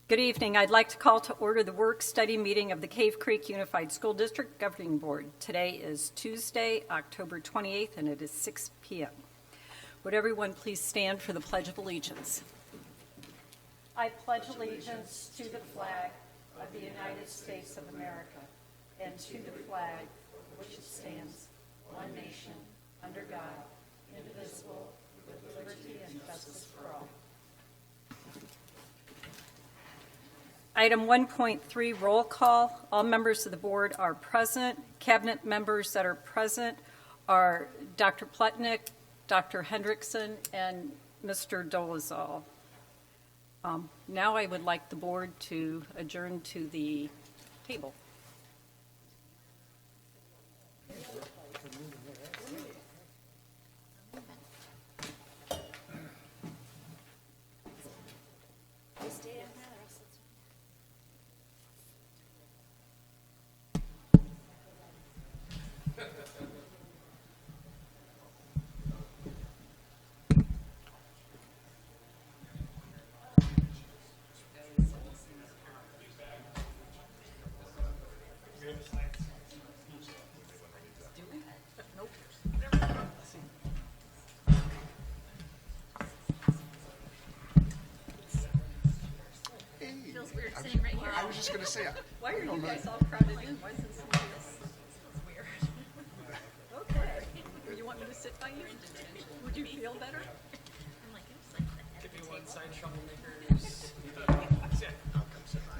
Good evening. I'd like to call to order the work-study meeting of the Cave Creek Unified School District Governing Board. Today is Tuesday, October 28th, and it is 6 p.m. Would everyone please stand for the Pledge of Allegiance? I pledge allegiance to the flag of the United States of America and to the flag which stands, one nation, under God, indivisible, with liberty and justice for all. Item 1.3, roll call. All members of the board are present. Cabinet members that are present are Dr. Plutnik, Dr. Hendrickson, and Mr. Dolezal. Now I would like the board to adjourn to the table. I was just going to say, why are you guys all crowded in? Why isn't somebody else? It's weird. Okay. You want me to sit by you? Would you feel better? I'm like, it's like the Give me one side, troublemakers. I'll come sit by.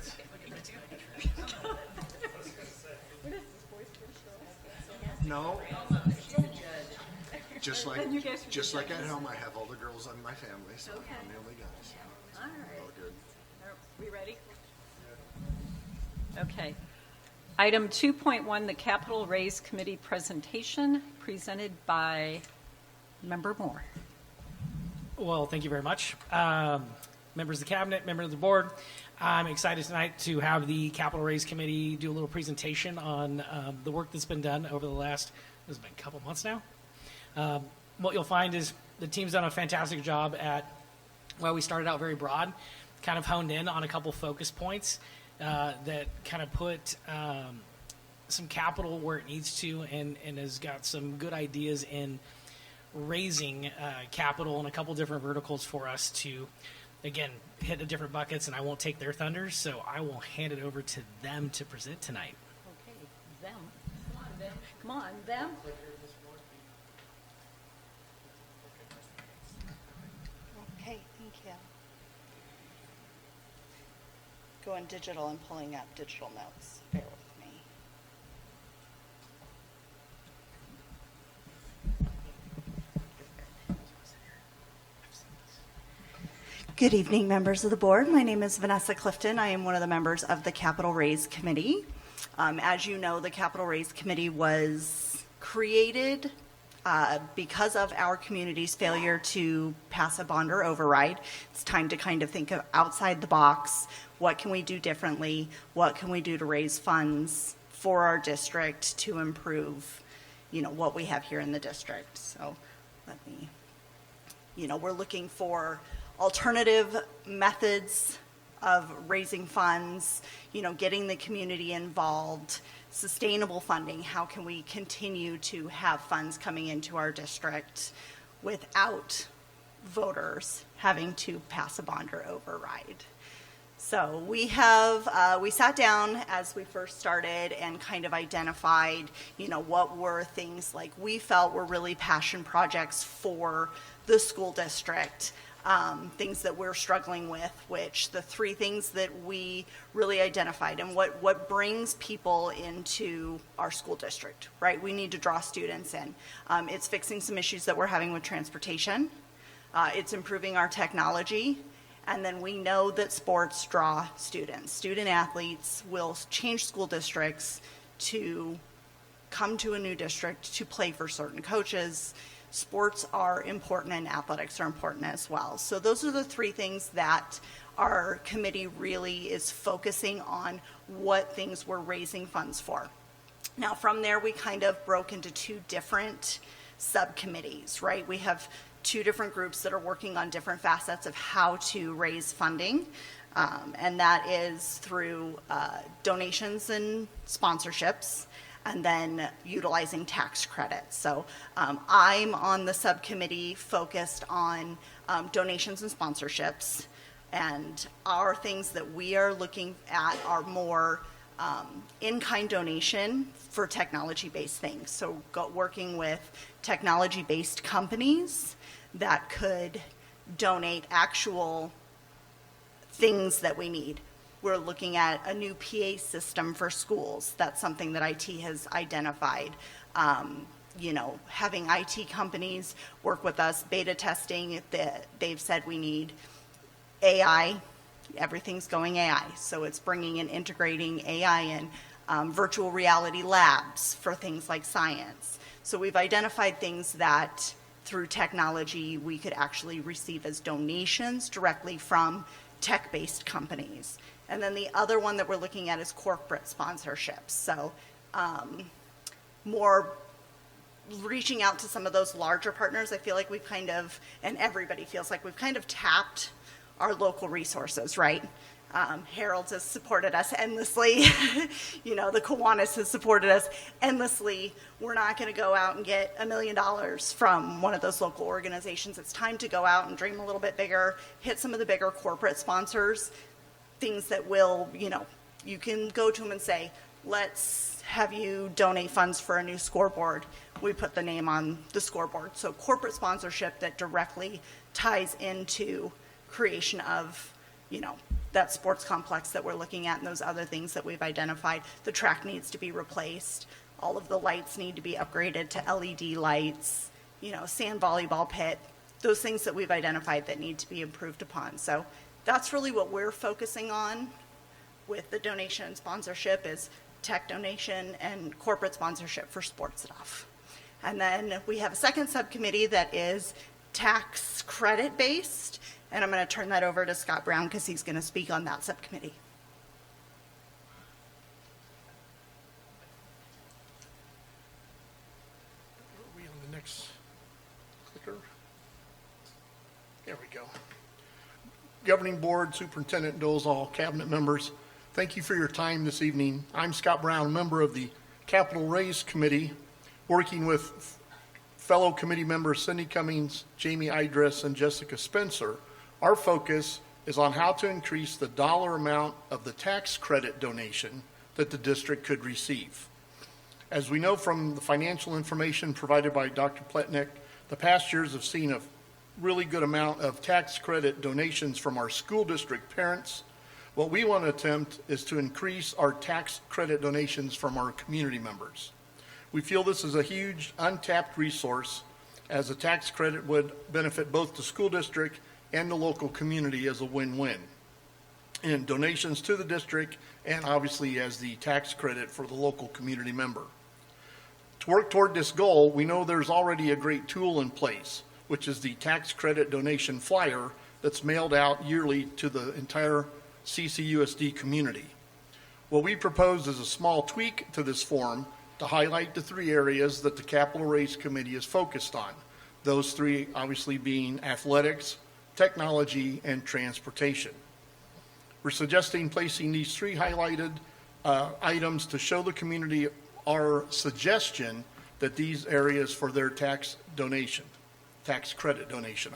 What is this, boisterous girls? No, just like And you guys are just the like at judges. home, I have all the girls on my family, so Okay. I'm the only guy. So All right. all good. Are we ready? Okay. Item 2.1, the Capital Raise Committee presentation presented by Member Moore. Well, thank you very much. Members of the cabinet, members of the board, I'm excited tonight to have the Capital Raise Committee do a little presentation on the work that's been done over the last, it's been a couple months now. What you'll find is the team's done a fantastic job at, well, we started out very broad, kind of honed in on a couple focus points that kind of put some capital where it needs to and has got some good ideas in raising capital in a couple different verticals for us to, again, hit the different buckets, and I won't take their thunder, so I will hand it over to them to present tonight. Okay, them. Come on, them. Come on, them. Okay, thank you. Going digital and pulling up digital notes. Bear with me. Good evening, members of the board. My name is Vanessa Clifton. I am one of the members of the Capital Raise Committee. As you know, the Capital Raise Committee was created because of our community's failure to pass a bond or override. It's time to kind of think of outside the box. What can we do differently? What can we do to raise funds for our district to improve, what we have here in the district? So let me, we're looking for alternative methods of raising funds, getting the community involved, sustainable funding. How can we continue to have funds coming into our district without voters having to pass a bond or override? So we sat down as we first started and kind of identified, what were things like we felt were really passion projects for the school district. Things that we're struggling with, which the three things that we really identified and what brings people into our school district, right? We need to draw students in. It's fixing some issues that we're having with transportation. It's improving our technology. And then we know that sports draw students. Student athletes will change school districts to come to a new district to play for certain coaches. Sports are important and athletics are important as well. So those are the three things that our committee really is focusing on, what things we're raising funds for. Now from there we kind of broke into two different subcommittees, right? We have two different groups that are working on different facets of how to raise funding. And that is through donations and sponsorships, and then utilizing tax credits. So I'm on the subcommittee focused on donations and sponsorships. And our things that we are looking at are more in-kind donation for technology-based things. So working with technology-based companies that could donate actual things that we need. We're looking at a new PA system for schools. That's something that IT has identified. Having IT companies work with us, beta testing, they've said we need AI. Everything's going AI. So it's bringing and integrating AI in virtual reality labs for things like science. So we've identified things that through technology we could actually receive as donations directly from tech-based companies. And then the other one that we're looking at is corporate sponsorships. So more reaching out to some of those larger partners. I feel like we've kind of, and everybody feels like we've kind of tapped our local resources, right? Harold's has supported us endlessly. The Kiwanis has supported us endlessly. We're not going to go out and get $1 million from one of those local organizations. It's time to go out and dream a little bit bigger, hit some of the bigger corporate sponsors, things that will, you can go to them and say, let's have you donate funds for a new scoreboard. We put the name on the scoreboard. So corporate sponsorship that directly ties into creation of, that sports complex that we're looking at and those other things that we've identified. The track needs to be replaced. All of the lights need to be upgraded to LED lights, sand volleyball pit, those things that we've identified that need to be improved upon. So that's really what we're focusing on with the donation and sponsorship is tech donation and corporate sponsorship for sports stuff. And then we have a second subcommittee that is tax credit based. And I'm going to turn that over to Scott Brown because he's going to speak on that subcommittee. Are we on the next clicker? There we go. Governing Board, Superintendent Dolezal, Cabinet members, thank you for your time this evening. I'm Scott Brown, member of the Capital Raise Committee, working with fellow committee members Cindy Cummings, Jamie Idris, and Jessica Spencer. Our focus is on how to increase the dollar amount of the tax credit donation that the district could receive. As we know from the financial information provided by Dr. Pletnick, the past years have seen a really good amount of tax credit donations from our school district parents. What we want to attempt is to increase our tax credit donations from our community members. We feel this is a huge untapped resource as the tax credit would benefit both the school district and the local community as a win-win in donations to the district and obviously as the tax credit for the local community member. To work toward this goal, we know there's already a great tool in place, which is the tax credit donation flyer that's mailed out yearly to the entire CCUSD community. What we propose is a small tweak to this form to highlight the 3 areas that the Capital Raise Committee is focused on. Those 3 obviously being athletics, technology, and transportation. We're suggesting placing these 3 highlighted items to show the community our suggestion that these areas for their tax credit donation.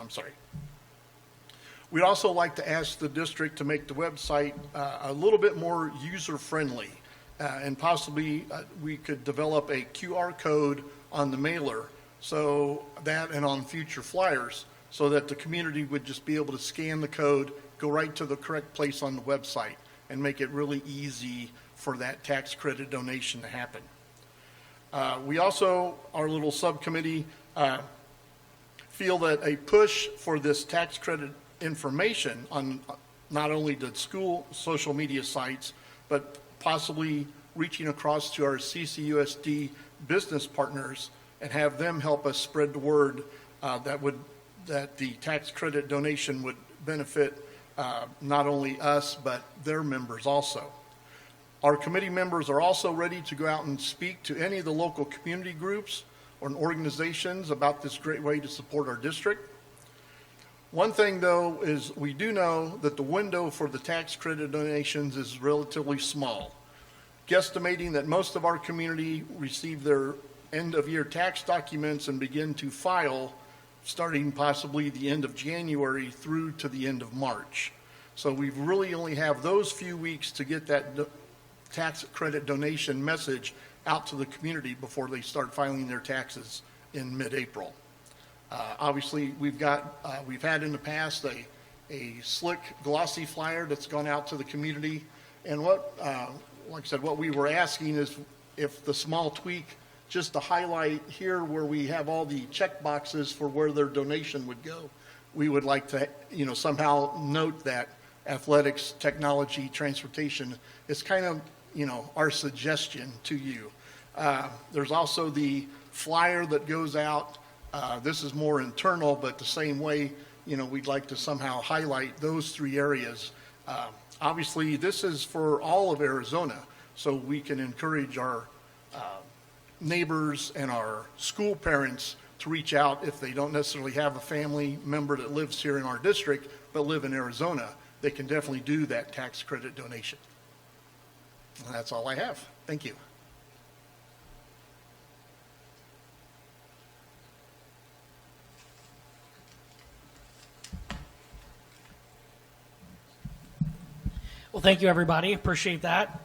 We'd also like to ask the district to make the website a little bit more user-friendly, and possibly we could develop a QR code on the mailer so that and on future flyers so that the community would just be able to scan the code, go right to the correct place on the website, and make it really easy for that tax credit donation to happen. We also, our little subcommittee, feel that a push for this tax credit information on not only the school social media sites, but possibly reaching across to our CCUSD business partners and have them help us spread the word that the tax credit donation would benefit not only us, but their members also. Our committee members are also ready to go out and speak to any of the local community groups or organizations about this great way to support our district. One thing, though, is we do know that the window for the tax credit donations is relatively small. Guesstimating that most of our community receive their end-of-year tax documents and begin to file starting possibly the end of January through to the end of March. So we really only have those few weeks to get that tax credit donation message out to the community before they start filing their taxes in mid-April. Obviously, we've had in the past a slick, glossy flyer that's gone out to the community. And like I said, what we were asking is if the small tweak, just to highlight here where we have all the check boxes for where their donation would go, we would like to, somehow note that athletics, technology, transportation is kind of, our suggestion to you. There's also the flyer that goes out. This is more internal, but the same way, we'd like to somehow highlight those three areas. Obviously, this is for all of Arizona, so we can encourage our neighbors and our school parents to reach out if they don't necessarily have a family member that lives here in our district but live in Arizona. They can definitely do that tax credit donation. And that's all I have. Thank you. Well, thank you, everybody. Appreciate that.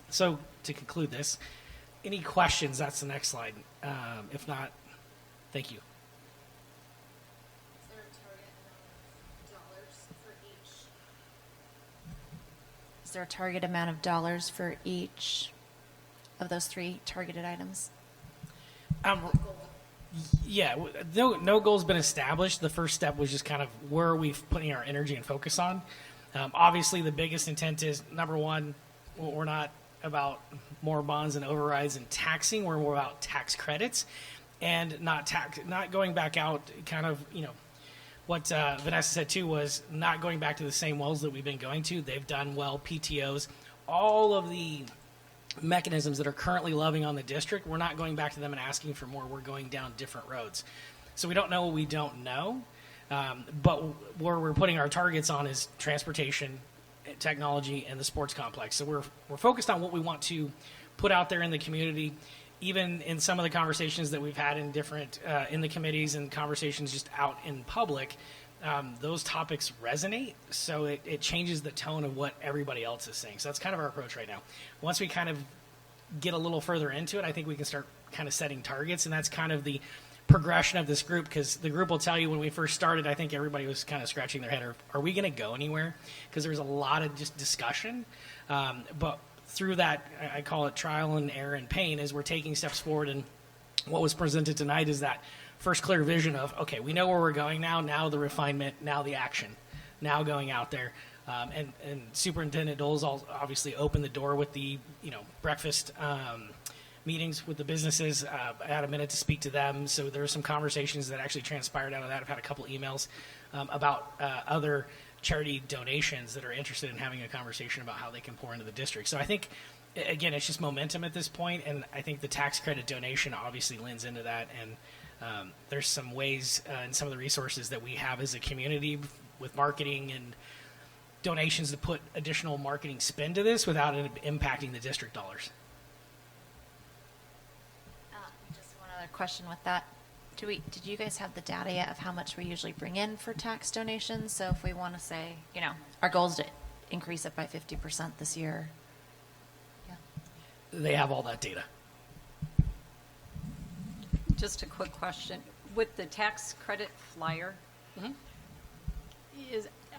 So to conclude this, any questions? That's the next slide. If not, thank you. Is there a target amount of dollars for each of those three targeted items? Yeah, no goal's been established. The first step was just kind of where are we putting our energy and focus on. Obviously, the biggest intent is, number one, we're not about more bonds and overrides and taxing. We're more about tax credits and not going back out, kind of, what Vanessa said too was not going back to the same wells that we've been going to. They've done well, PTOs, all of the mechanisms that are currently loving on the district. We're not going back to them and asking for more. We're going down different roads. So we don't know what we don't know. But where we're putting our targets on is transportation, technology, and the sports complex. So we're focused on what we want to put out there in the community. Even in some of the conversations that we've had in different in the committees and conversations just out in public, those topics resonate. So it changes the tone of what everybody else is saying. So that's kind of our approach right now. Once we kind of get a little further into it, I think we can start kind of setting targets, and that's kind of the progression of this group, because the group will tell you when we first started, I think everybody was kind of scratching their head, are we going to go anywhere? Because there's a lot of just discussion. But through that, I call it trial and error and pain, as we're taking steps forward. And what was presented tonight is that first clear vision of, okay, we know where we're going now the refinement, now the action, now going out there. And Superintendent Dole's obviously opened the door with the, breakfast meetings with the businesses. I had a minute to speak to them. So there were some conversations that actually transpired out of that. I've had a couple emails about other charity donations that are interested in having a conversation about how they can pour into the district. So I think, again, it's just momentum at this point, and I think the tax credit donation obviously lends into that. And there's some ways and some of the resources that we have as a community with marketing and donations to put additional marketing spin to this without it impacting the district dollars. Just one other question with that. Did you guys have the data yet of how much we usually bring in for tax donations? So if we want to say, our goal is to increase it by 50% this year. Yeah. They have all that data. Just a quick question. With the tax credit flyer,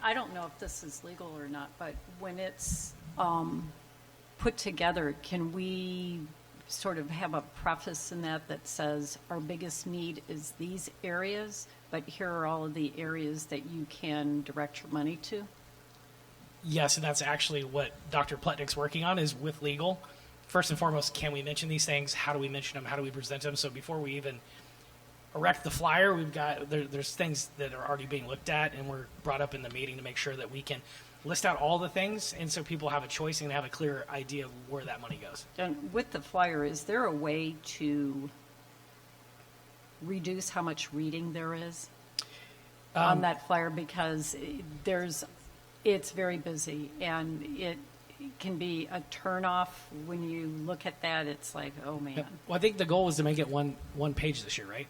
I don't know if this is legal or not, but when it's put together, can we sort of have a preface in that says our biggest need is these areas, but here are all of the areas that you can direct your money to? Yes, and that's actually what Dr. Plotnick's working on, is with legal. First and foremost, can we mention these things? How do we mention them? How do we present them? So before we even erect the flyer, we've got there's things that are already being looked at and were brought up in the meeting to make sure that we can list out all the things, and so people have a choice and have a clear idea of where that money goes. And with the flyer, is there a way to reduce how much reading there is? on that flyer because it's very busy and it can be a turnoff when you look at that. It's like, oh man. Yep. Well, I think the goal was to make it one page this year, right?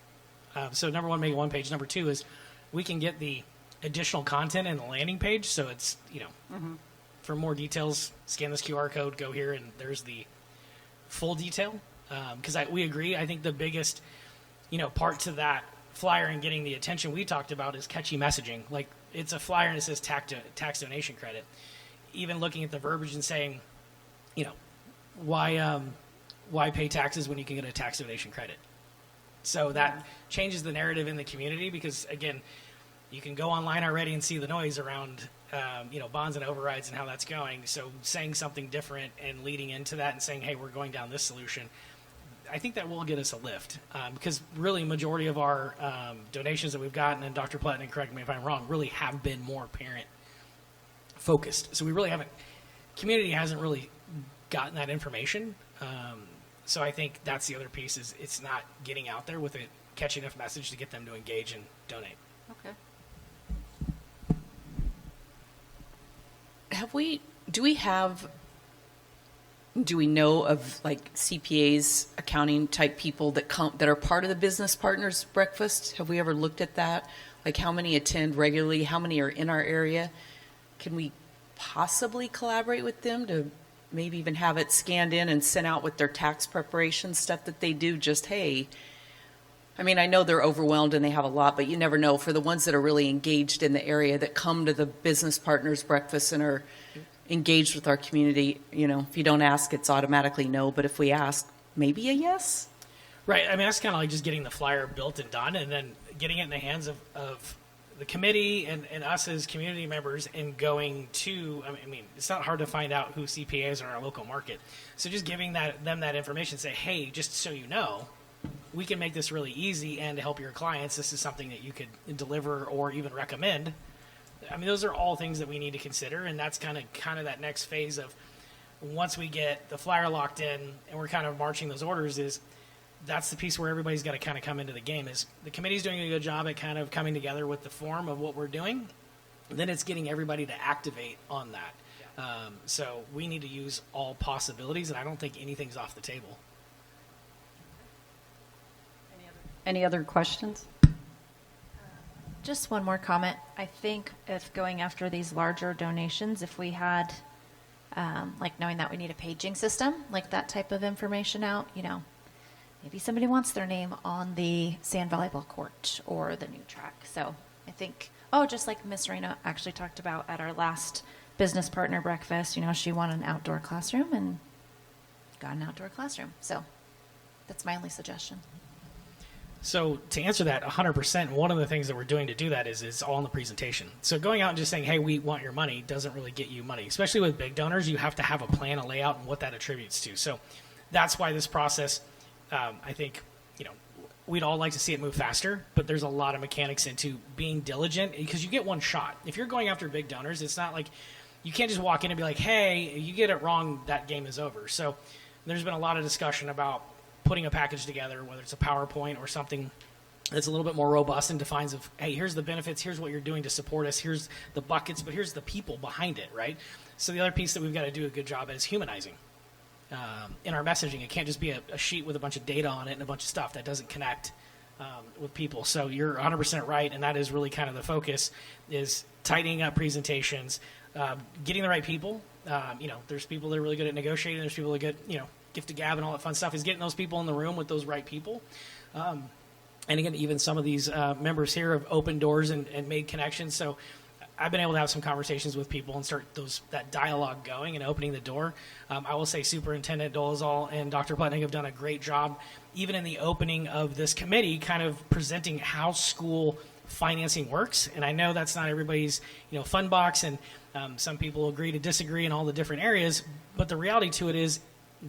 So number one, make it one page. Number two is we can get the additional content in the landing page. So it's, for more details, scan this QR code, go here, and there's the full detail. Because we agree. I think the biggest, part to that flyer and getting the attention we talked about is catchy messaging. Like, it's a flyer and it says tax donation credit. Even looking at the verbiage and saying, why pay taxes when you can get a tax donation credit? So that changes the narrative in the community because, again, you can go online already and see the noise around, bonds and overrides and how that's going. So saying something different and leading into that and saying, hey, we're going down this solution, I think that will get us a lift because really majority of our donations that we've gotten, and Dr. Platten, correct me if I'm wrong, really have been more parent focused. So we really haven't, community hasn't really gotten that information. So I think that's the other piece is it's not getting out there with a catchy enough message to get them to engage and donate. Okay. Do we know of like CPAs, accounting type people that are part of the business partners breakfast? Have we ever looked at that? Like how many attend regularly? How many are in our area? Can we possibly collaborate with them to maybe even have it scanned in and sent out with their tax preparation stuff that they do? Just, hey, I mean, I know they're overwhelmed and they have a lot, but you never know. For the ones that are really engaged in the area that come to the business partners breakfast and are engaged with our community, if you don't ask, it's automatically no. But if we ask, maybe a yes. Right. I mean, that's kind of like just getting the flyer built and done and then getting it in the hands of the committee and us as community members and going to, I mean, it's not hard to find out who CPAs are in our local market. So just giving them that information, say, hey, just so you know, we can make this really easy and to help your clients, this is something that you could deliver or even recommend. I mean, those are all things that we need to consider, and that's kind of that next phase of once we get the flyer locked in and we're kind of marching those orders is that's the piece where everybody's got to kind of come into the game is the committee's doing a good job at kind of coming together with the form of what we're doing. Then it's getting everybody to activate on that. So we need to use all possibilities, and I don't think anything's off the table. Any other questions? Just one more comment. I think if going after these larger donations, if we had, like knowing that we need a paging system, like that type of information out, maybe somebody wants their name on the sand volleyball court or the new track. So I think, just like Miss Reyna actually talked about at our last business partner breakfast, she wanted an outdoor classroom and got an outdoor classroom. So that's my only suggestion. So to answer that 100%, one of the things that we're doing to do that is all in the presentation. So going out and just saying, hey, we want your money doesn't really get you money. Especially with big donors, you have to have a plan, a layout, and what that attributes to. So that's why this process, I think, we'd all like to see it move faster, but there's a lot of mechanics into being diligent because you get one shot. If you're going after big donors, it's not like you can't just walk in and be like, hey, you get it wrong, that game is over. So there's been a lot of discussion about putting a package together, whether it's a PowerPoint or something that's a little bit more robust and defines of, hey, here's the benefits, here's what you're doing to support us, here's the buckets, but here's the people behind it, right? So the other piece that we've got to do a good job at is humanizing in our messaging. It can't just be a sheet with a bunch of data on it and a bunch of stuff that doesn't connect with people. So you're 100% right, and that is really kind of the focus is tightening up presentations, getting the right people. There's people that are really good at negotiating, there's people that get, gift to gab and all that fun stuff is getting those people in the room with those right people. And again, even some of these members here have opened doors and made connections. So I've been able to have some conversations with people and start that dialogue going and opening the door. I will say Superintendent Dolezal and Dr. Plutnik have done a great job, even in the opening of this committee, kind of presenting how school financing works. And I know that's not everybody's fun box, and some people agree to disagree in all the different areas. But the reality to it is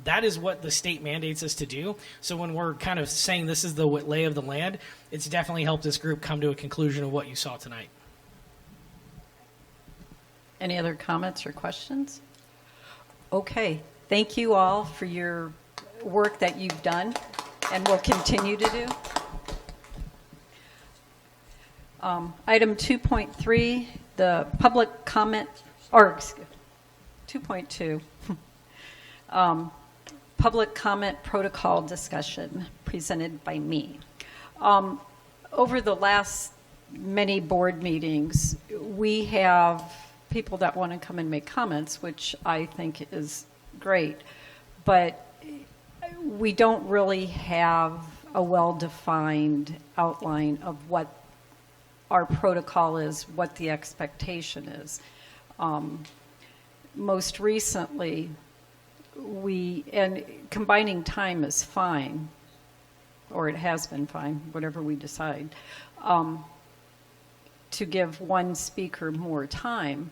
that is what the state mandates us to do. So when we're kind of saying this is the lay of the land, it's definitely helped this group come to a conclusion of what you saw tonight. Any other comments or questions? Okay. Thank you all for your work that you've done and will continue to do. Item 2.3, the public comment, or excuse- 2.2, public comment protocol discussion presented by me. Over the last many board meetings, we have people that want to come and make comments, which I think is great, but we don't really have a well-defined outline of what our protocol is, what the expectation is. Most recently, and combining time is fine, or it has been fine, whatever we decide, to give one speaker more time.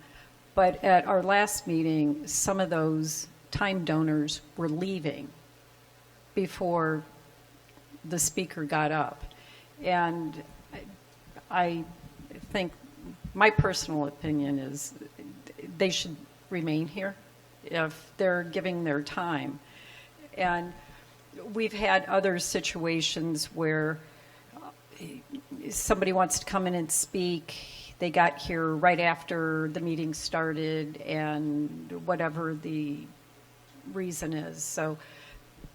But at our last meeting, some of those time donors were leaving before the speaker got up. And I think my personal opinion is they should remain here if they're giving their time. And we've had other situations where somebody wants to come in and speak. They got here right after the meeting started, and whatever the reason is. So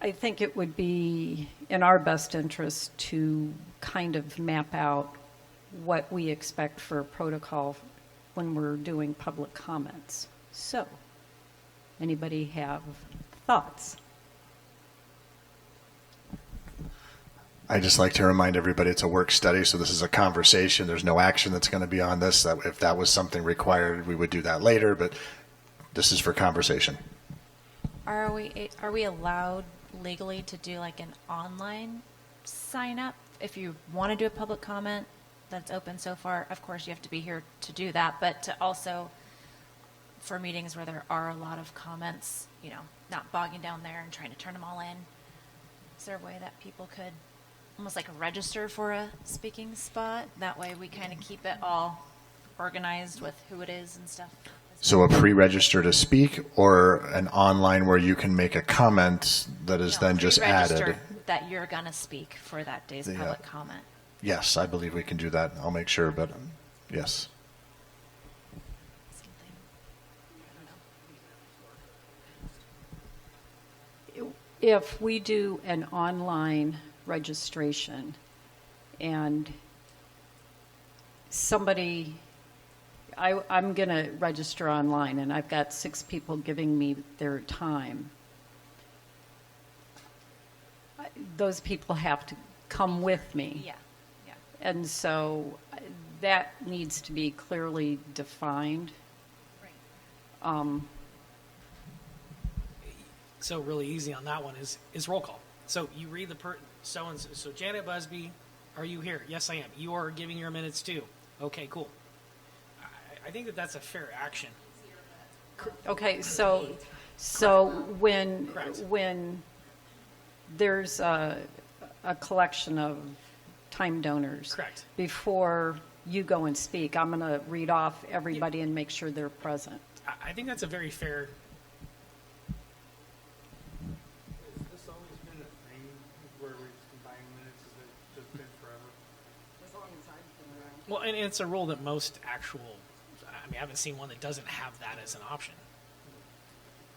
I think it would be in our best interest to kind of map out what we expect for a protocol when we're doing public comments. So, anybody have thoughts? I just like to remind everybody it's a work study, so this is a conversation. There's no action that's going to be on this. That if that was something required, we would do that later, but this is for conversation. Are we allowed legally to do like an online sign up? If you want to do a public comment that's open so far, of course you have to be here to do that, but to also for meetings where there are a lot of comments, you know, not bogging down there and trying to turn them all in. Is there a way that people could almost like register for a speaking spot? That way we kind of keep it all organized with who it is and stuff. So a pre-register to speak, or an online where you can make a comment that is then just Pre-register added? that you're going to speak for that day's Yeah. public comment. Yes, I believe we can do that. I'll make sure, but yes. Same thing. If we do an online registration and somebody, I'm going to register online and I've got 6 people giving me their time, those people have to come with me. Yeah. Yeah. And so that needs to be clearly defined. Right. So really easy on that one is roll call. So you read the so-and-so. So Janet Busby, are you here? Yes, I am. You are giving your minutes too. Okay, cool. I think that's a fair action. Okay, so when Correct. when there's a collection of time donors, Correct. before you go and speak, I'm going to read off everybody and make sure they're present. I think that's a very fair. Has this always been a thing where we just combine minutes? Has it just been forever? Well, and it's a rule that most actual. I mean, I haven't seen one that doesn't have that as an option.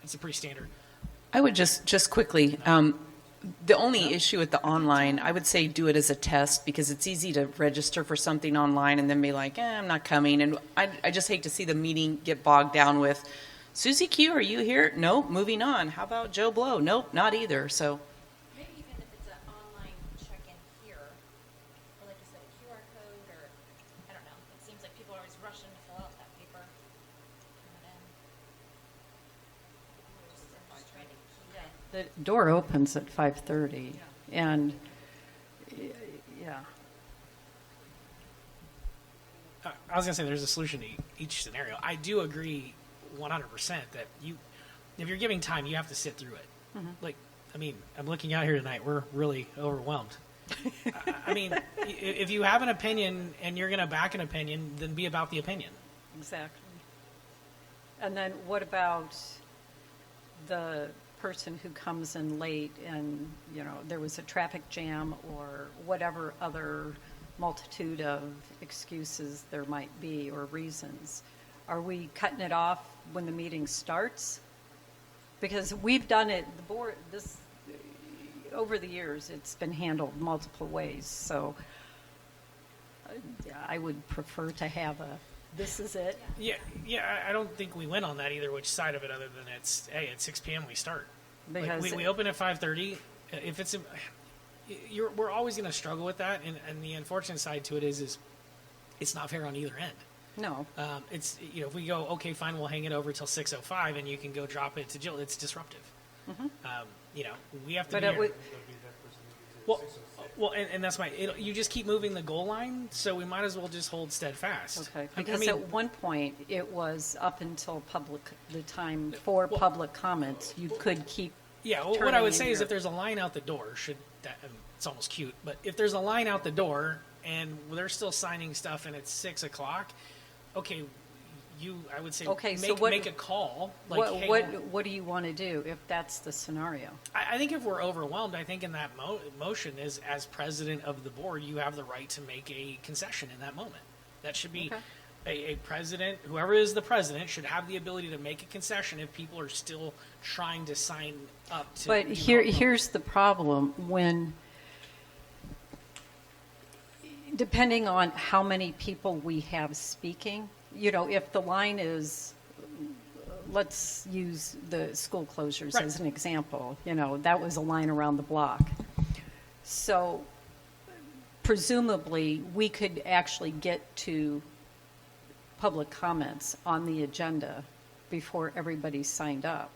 It's a pretty standard. I would just quickly, the only issue with the online, I would say do it as a test, because it's easy to register for something online and then be like, I'm not coming. And I just hate to see the meeting get bogged down with, Susie Q, are you here? Nope, moving on. How about Joe Blow? Nope, not either. So Maybe even if it's an online check-in here, or like you said, a QR code, or, I don't know, it seems like people are always rushing to fill out that paper. Turn it in. I'm just trying to keep it. The door opens at 5:30, and yeah. I was going to say there's a solution to each scenario. I do agree 100% that if you're giving time, you have to sit through it. Like, I mean, I'm looking out here tonight. We're really overwhelmed. I mean, if you have an opinion and you're going to back an opinion, then be about the opinion. Exactly. And then what about the person who comes in late and, there was a traffic jam or whatever other multitude of excuses there might be or reasons, are we cutting it off when the meeting starts? Because we've done it, the board, this, over the years, it's been handled multiple ways, so I would prefer to have a, this is it. Yeah, I don't think we went on that either, which side of it, other than it's, hey, at 6 p.m. we start. Like, Because we open at 5:30. If it's, we're always going to struggle with that, and the unfortunate side to it is it's not fair on either end. No, It's, if we go, okay, fine, we'll hang it over till 6:05, and you can go drop it to Jill, it's disruptive. We have to but be it here. would, Well, and that's you just keep moving the goal line, so we might as well just hold steadfast. okay, I because mean, at one point, it was up until the time for public comments, you could keep. yeah, what I turning would in say is your- if there's a line out the door, it's almost cute, but if there's a line out the door and they're still signing stuff and it's 6 o'clock, okay, I would say Okay, so make a call. Like, hey, What do you want to do if that's the scenario? I think if we're overwhelmed, I think in that motion is as president of the board, you have the right to make a concession in that moment. That should be a president, whoever is the president, should have the ability to make a concession if people are still trying to sign up to. But here's the problem, when, depending on how many people we have speaking, if the line is, let's use the school closures Right. as an example, that was a line around the block. So presumably, we could actually get to public comments on the agenda before everybody signed up.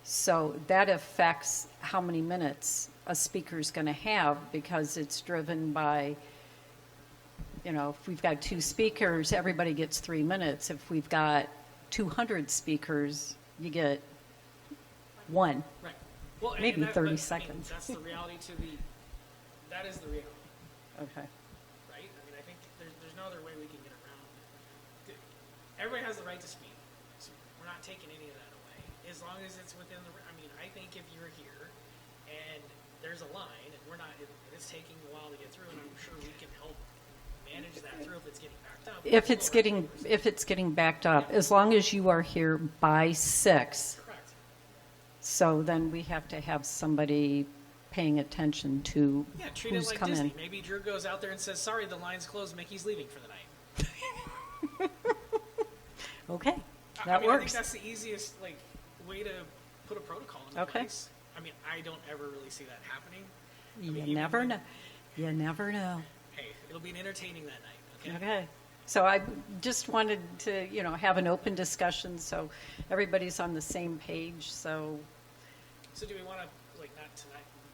So that affects how many minutes a speaker's going to have, because it's driven by, if we've got 2 speakers, everybody gets 3 minutes. If we've got 200 speakers, you get 1. Right. Well, Maybe 30 but, I mean, seconds. that's the reality that is the reality, Okay. right? I mean, I think there's no other way we can get around it. Everybody has the right to speak, so we're not taking any of that away. As long as it's within I think if you're here and there's a line and it's taking a while to get through, and I'm sure we can help manage that through if it's getting backed up. If it's getting backed up, as long as you are here by 6, Correct. so then we have to have somebody paying attention to Yeah, treat it who's like come Disney. in. Maybe Drew goes out there and says, sorry, the line's closed, Mickey's leaving for the night. Okay, I that mean, I think works. that's the easiest way to put a protocol in Okay. place. I mean, I don't ever really see that happening. You even never when- know. You never know. Hey, it'll be entertaining that night. Okay. Okay. So I just wanted to, have an open discussion so everybody's on the same page. So So do we want to, not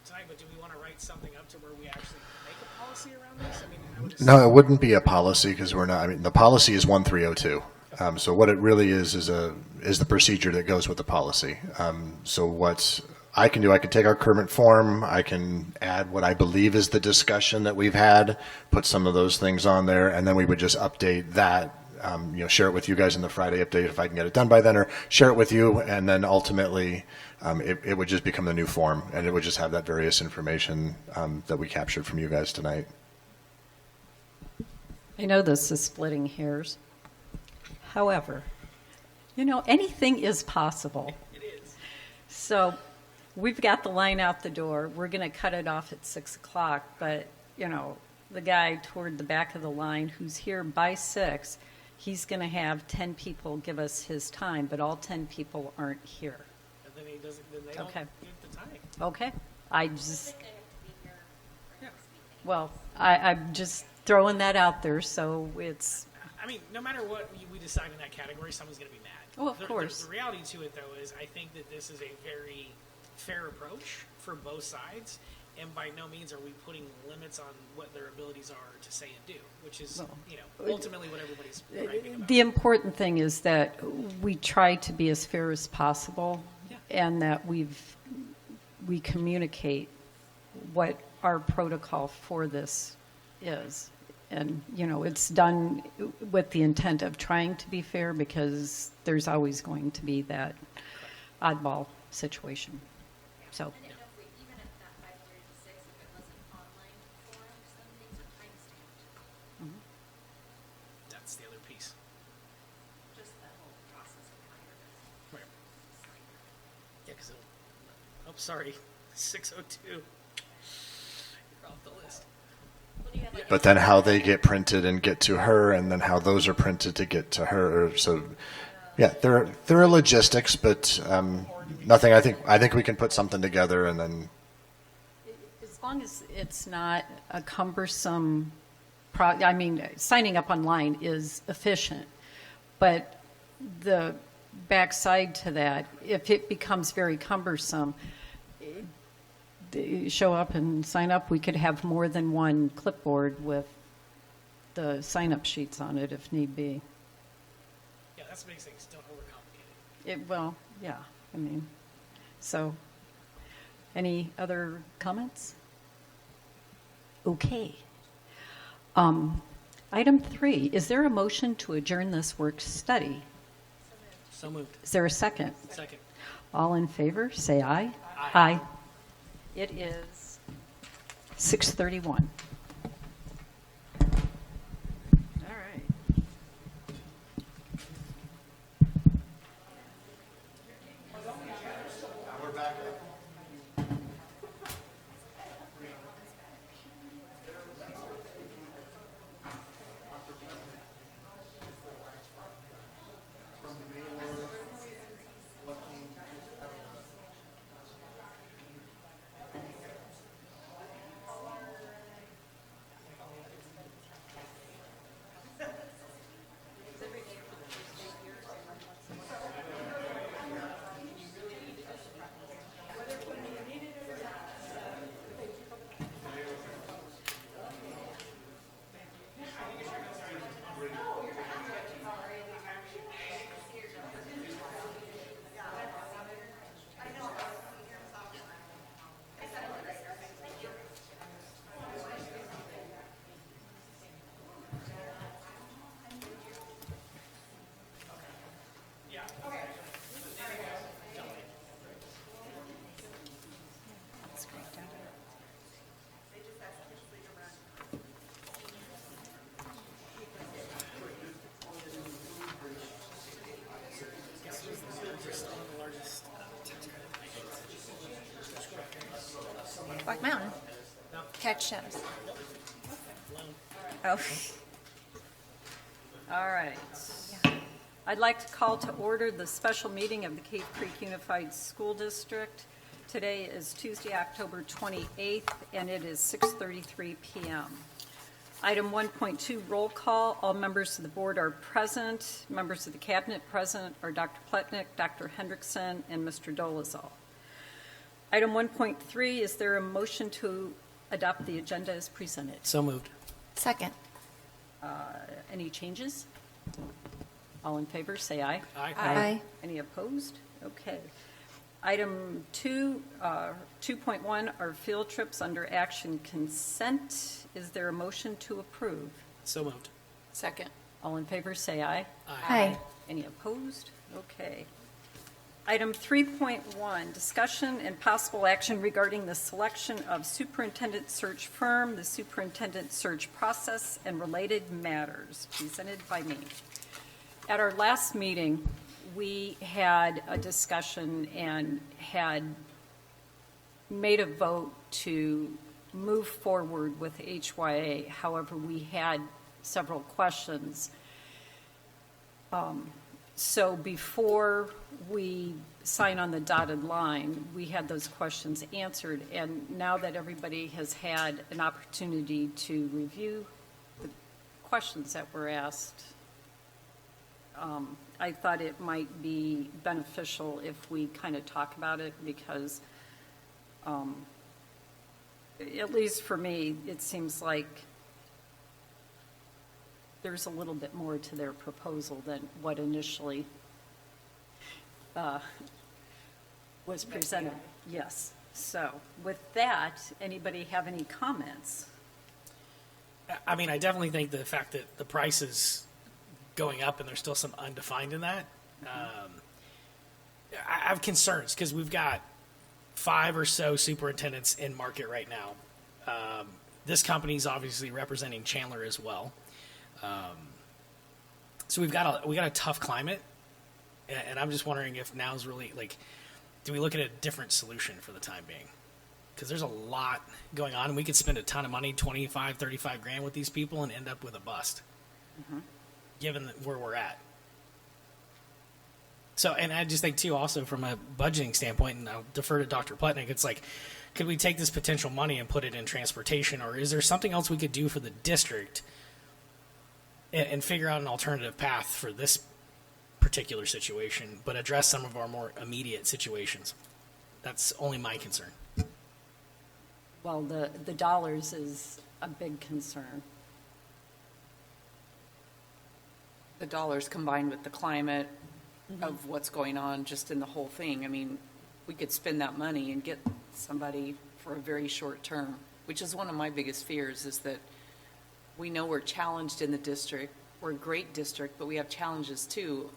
tonight, but do we want to write something up to where we actually make a policy around this? I mean, I would No, it wouldn't be a policy because we're not. I mean, the policy is 1302. So what it really is the procedure that goes with the policy. So what I can do, I can take our current form, I can add what I believe is the discussion that we've had, put some of those things on there, and then we would just update that. Share it with you guys in the Friday update if I can get it done by then, or share it with you, and then ultimately it would just become the new form, and it would just have that various information that we captured from you guys tonight. I know this is splitting hairs. However, anything is possible. It is. So we've got the line out the door. We're going to cut it off at 6 o'clock. But, the guy toward the back of the line who's here by 6, he's going to have 10 people give us his time, but all 10 people aren't here. And then they don't Okay. give the time. Okay? Well, I'm just throwing that out there, so it's, I mean, no matter what we decide in that category, someone's going to be mad. Oh, of course. The reality to it, though, is I think that this is a very fair approach for both sides, and by no means are we putting limits on what their abilities are to say and do, which is, ultimately what everybody's griping about. the important thing is that we try to be as fair as possible, Yeah. and that we communicate what our protocol for this is. And, it's done with the intent of trying to be fair, because there's always going to be that oddball situation. So, I didn't know if even at that 5:30 to 6, if it was an online forum, some things are timestamped. Oh, sorry, 602. You're off the list. But then how they get printed and get to her, and then how those are printed to get to her. So, yeah, there are logistics, but nothing. I think we can put something together, and then As long as it's not a cumbersome, signing up online is efficient, but the backside to that, if it becomes very cumbersome, show up and sign up, we could have more than one clipboard with the sign-up sheets on it if need be. Yeah, that's what makes things don't overcomplicate it. Well, yeah, so, any other comments? Okay. Item 3, is there a motion to adjourn this work study? So moved. Is there a second? Second. All in favor, say aye. Aye. It is 6:31. All right. Black Mountain. Catch shadows. Oh. All right. I'd like to call to order the special meeting of the Cave Creek Unified School District. Today is Tuesday, October 28th, and it is 6:33 p.m. Item 1.2, roll call. All members of the board are present. Members of the cabinet present are Dr. Pletnick, Dr. Hendrickson, and Mr. Dolezal. Item 1.3, is there a motion to adopt the agenda as presented? So moved. Second. Any changes? All in favor, say aye. Aye. Aye. Any opposed? Okay. Item 2.1 are field trips under action consent. Is there a motion to approve? So moved. Second. All in favor, say aye. Aye. Any opposed? Okay. Item 3.1, discussion and possible action regarding the selection of superintendent search firm, the superintendent search process, and related matters, presented by me. At our last meeting, we had a discussion and had made a vote to move forward with HYA. However, we had several questions. So before we sign on the dotted line, we had those questions answered. And now that everybody has had an opportunity to review the questions that were asked, I thought it might be beneficial if we kind of talk about it because, at least for me, it seems like there's a little bit more to their proposal than what initially was presented. Yes. So with that, anybody have any comments? I mean, I definitely think the fact that the price is going up and there's still some undefined in that. I have concerns because we've got 5 or so superintendents in market right now. This company's obviously representing Chandler as well. So we've got a tough climate, and I'm just wondering if now's really like, do we look at a different solution for the time being? Because there's a lot going on, and we could spend a ton of money, 25, 35 grand with these people and end up with a bust, given where we're at. So, and I just think, too, also from a budgeting standpoint, and I'll defer to Dr. Plotnick, it's like, could we take this potential money and put it in transportation, or is there something else we could do for the district and figure out an alternative path for this particular situation, but address some of our more immediate situations? That's only my concern. Well, the dollars is a big concern. The dollars combined with the climate of what's going on just in the whole thing. I mean, we could spend that money and get somebody for a very short term, which is one of my biggest fears, is that we know we're challenged in the district. We're a great district, but we have challenges too.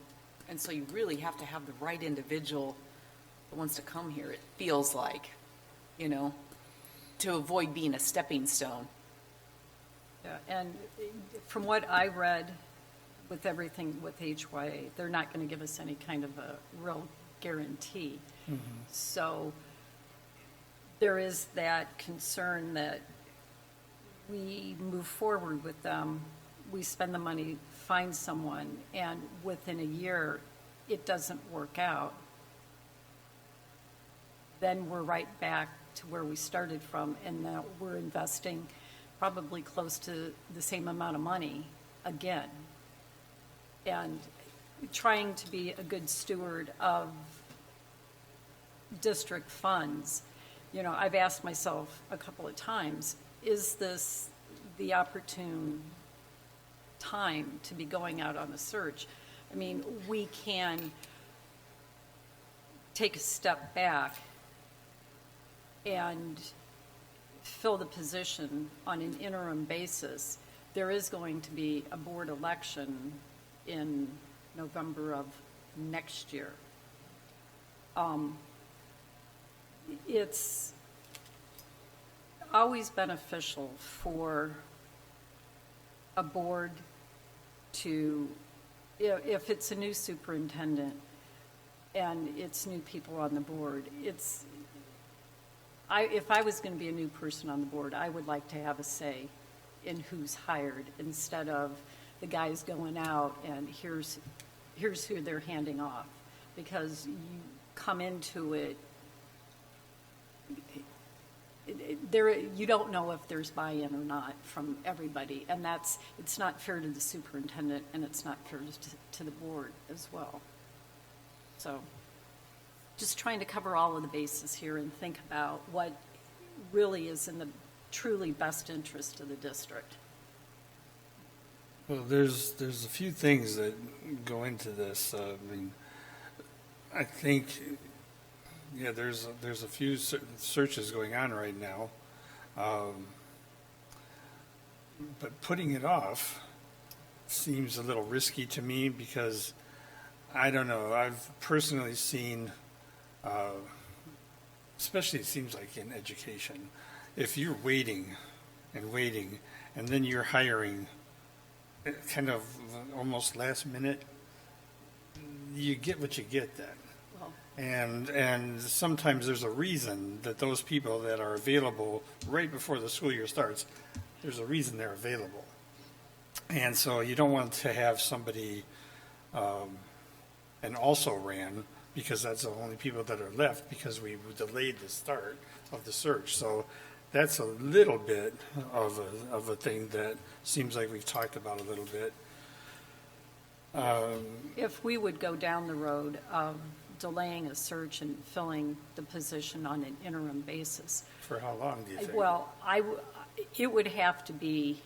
And so you really have to have the right individual that wants to come here, it feels like, you know, to avoid being a stepping stone. Yeah, and from what I read with everything with HYA, they're not going to give us any kind of a real guarantee. So there is that concern that we move forward with them, we spend the money, find someone, and within a year, it doesn't work out. Then we're right back to where we started from, and now we're investing probably close to the same amount of money again. And trying to be a good steward of district funds, you know, I've asked myself a couple of times, is this the opportune time to be going out on a search? I mean, we can take a step back and fill the position on an interim basis. There is going to be a board election in November of next year. It's always beneficial for a board to, if it's a new superintendent and it's new people on the board, if I was going to be a new person on the board, I would like to have a say in who's hired instead of the guys going out and here's who they're handing off. Because you come into it, you don't know if there's buy-in or not from everybody, and it's not fair to the superintendent, and it's not fair to the board as well. So just trying to cover all of the bases here and think about what really is in the truly best interest of the district. Well, there's a few things that go into this. I mean, I think, yeah, there's a few searches going on right now, but putting it off seems a little risky to me because I don't know. I've personally seen, especially it seems like in education, if you're waiting and then you're hiring kind of almost last minute, you get what you get then. Well, And sometimes there's a reason that those people that are available right before the school year starts, there's a reason they're available. And so you don't want to have somebody and also ran because that's the only people that are left because we delayed the start of the search. So that's a little bit of a thing that seems like we've talked about a little bit. if we would go down the road of delaying a search and filling the position on an interim basis, For how long do you think? well, it would have to be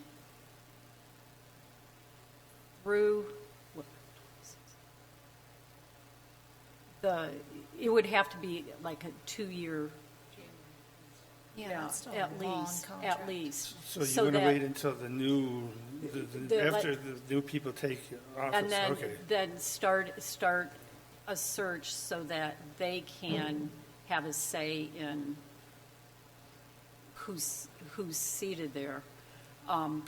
through it would have to be like a 2-year, Yeah, yeah, that's still a at long least, contract. at least. So you So want to that- wait until the new, after the new people take office? And Okay. then start a search so that they can have a say in who's seated there. I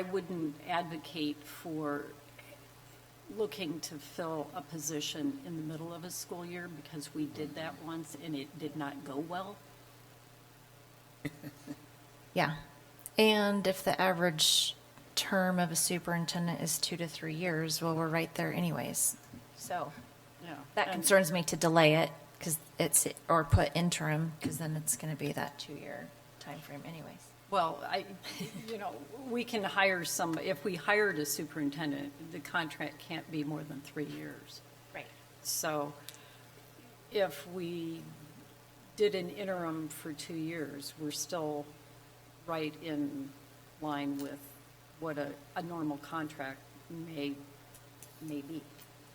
wouldn't advocate for looking to fill a position in the middle of a school year because we did that once and it did not go well. Yeah. And if the average term of a superintendent is 2 to 3 years, well, we're right there anyways. So Yeah. that And- concerns me to delay it because or put interim because then it's going to be that 2-year time frame anyways. Well, we can hire if we hired a superintendent, the contract can't be more than 3 years. Right. So if we did an interim for 2 years, we're still right in line with what a normal contract may be.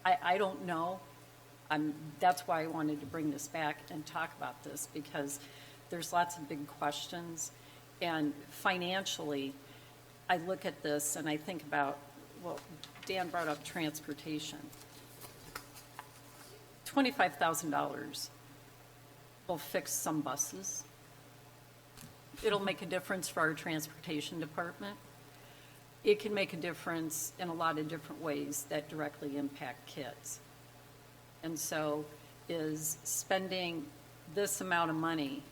I don't know. That's why I wanted to bring this back and talk about this, because there's lots of big questions. And financially, I look at this and I think about, well, Dan brought up transportation. $25,000 will fix some buses. It'll make a difference for our transportation department. It can make a difference in a lot of different ways that directly impact kids. And so is spending this amount of money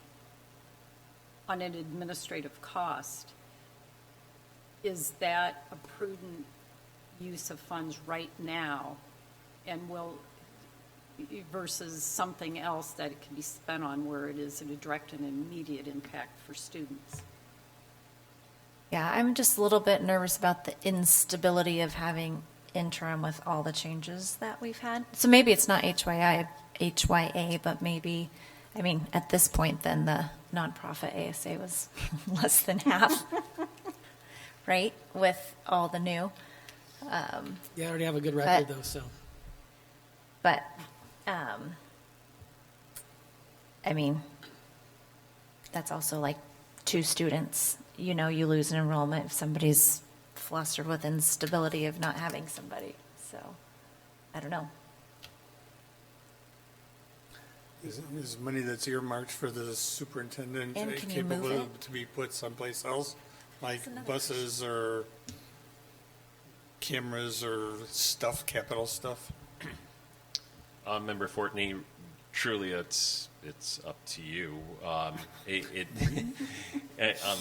on an administrative cost, is that a prudent use of funds right now, and versus something else that it can be spent on where it is a direct and immediate impact for students? Yeah, I'm just a little bit nervous about the instability of having interim with all the changes that we've had. So maybe it's not HYA, but maybe, at this point, then the nonprofit ASA was less than half, right? With all the new. Yeah, I already have a good record, though, so. But, that's also like 2 students. You lose an enrollment if somebody's flustered with instability of not having somebody. So, I don't know. Is money that's earmarked for the superintendent And can you move capable it? to be put someplace else? Like That's another buses or cameras or capital stuff? Member Fortney, truly, it's up to you. On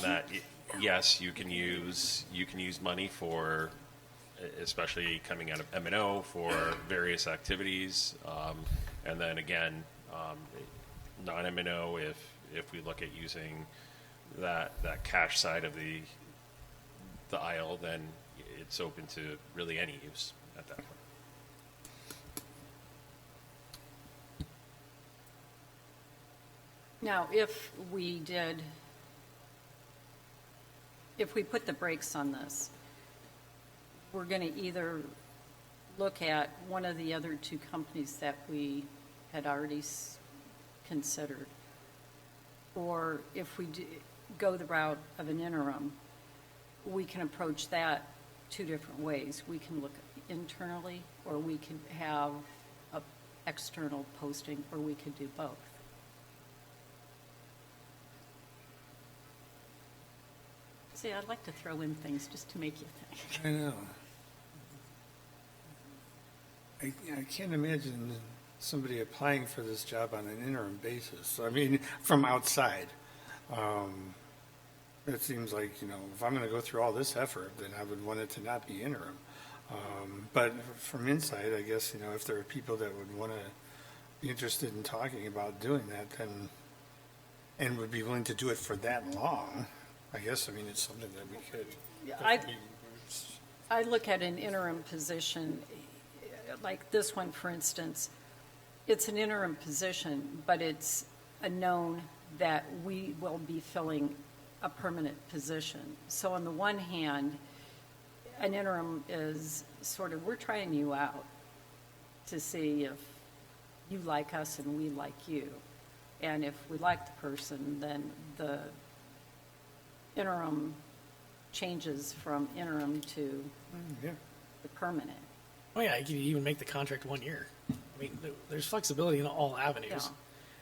that, yes, you can use money for, especially coming out of M&O, for various activities, and then again, non-M&O if we look at using that cash side of the aisle, then it's open to really any use at that point. Now, if we put the brakes on this, we're going to either look at one of the other 2 companies that we had already considered, or if we go the route of an interim, we can approach that 2 different ways. We can look internally, or we could have an external posting, or we could do both. See, I'd like to throw in things just to make you think. I know. I can't imagine somebody applying for this job on an interim basis. From outside. It seems like, if I'm going to go through all this effort, then I would want it to not be interim. But from inside, I guess, if there are people that would want to be interested in talking about doing that, then, and would be willing to do it for that long, I guess, it's something that we could. Yeah, I look at an interim position, like this one, for instance. It's an interim position, but it's a known that we will be filling a permanent position. So on the one hand, an interim is sort of, we're trying you out to see if you like us and we like you. And if we like the person, then the interim changes from interim to Yeah. the permanent. Oh, yeah, you can even make the contract 1 year. There's flexibility in all avenues.